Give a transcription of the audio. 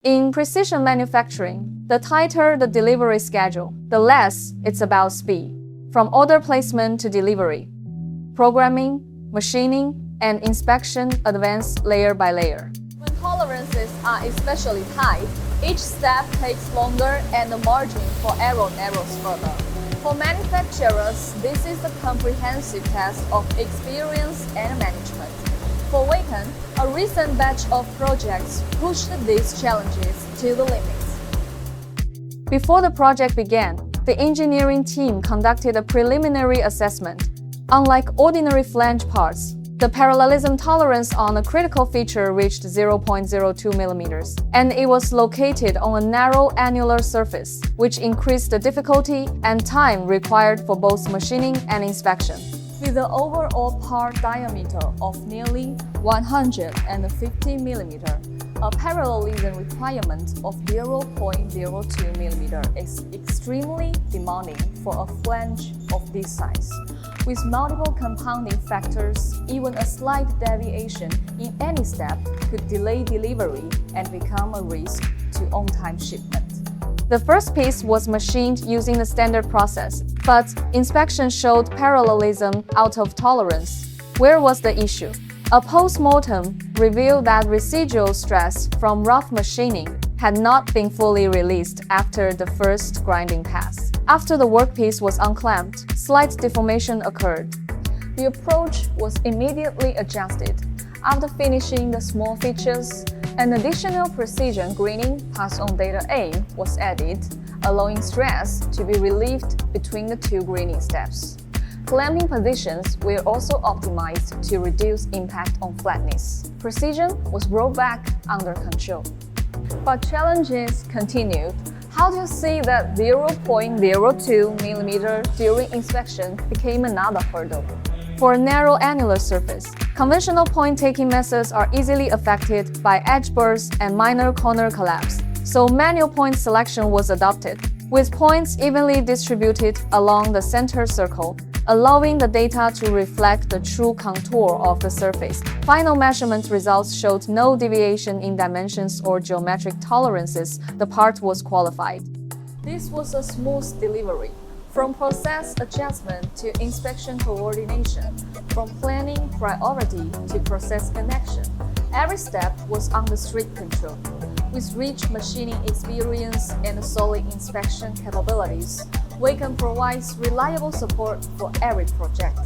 In precision manufacturing, the tighter the delivery schedule, the less it's about speed, from order placement to delivery. Programming, machining, and inspection advance layer by layer. When tolerances are especially tight, each step takes longer and the margin for error narrows further. For manufacturers, this is a comprehensive test of experience and management. For WayKen, a recent batch of projects pushed these challenges to the limits. Before the project began, the engineering team conducted a preliminary assessment. Unlike ordinary flange parts, the parallelism tolerance on a critical feature reached 0.02 millimeters, and it was located on a narrow annular surface, which increased the difficulty and time required for both machining and inspection. With the overall part diameter of nearly 150 mm, a parallelism requirement of 0.02 mm is extremely demanding for a flange of this size. With multiple compounding factors, even a slight deviation in any step could delay delivery and become a risk to on-time shipment. The first piece was machined using the standard process, but inspection showed parallelism out of tolerance. Where was the issue? A post-mortem revealed that residual stress from rough machining had not been fully released after the first grinding pass. After the workpiece was unclamped, slight deformation occurred. The approach was immediately adjusted. After finishing the small features, an additional precision greening pass-on data A was added, allowing stress to be relieved between the two greening steps. Clamping positions were also optimized to reduce impact on flatness. Precision was brought back under control. But challenges continued. How do you see that 0.02 mm during inspection became another hurdle? For a narrow annular surface, conventional point-taking methods are easily affected by edge bursts and minor corner collapse, so manual point selection was adopted, with points evenly distributed along the center circle, allowing the data to reflect the true contour of the surface. Final measurement results showed no deviation in dimensions or geometric tolerances. The part was qualified. This was a smooth delivery. From process adjustment to inspection coordination, from planning priority to process connection, every step was under strict control. With rich machining experience and solid inspection capabilities, WayKen provides reliable support for every project.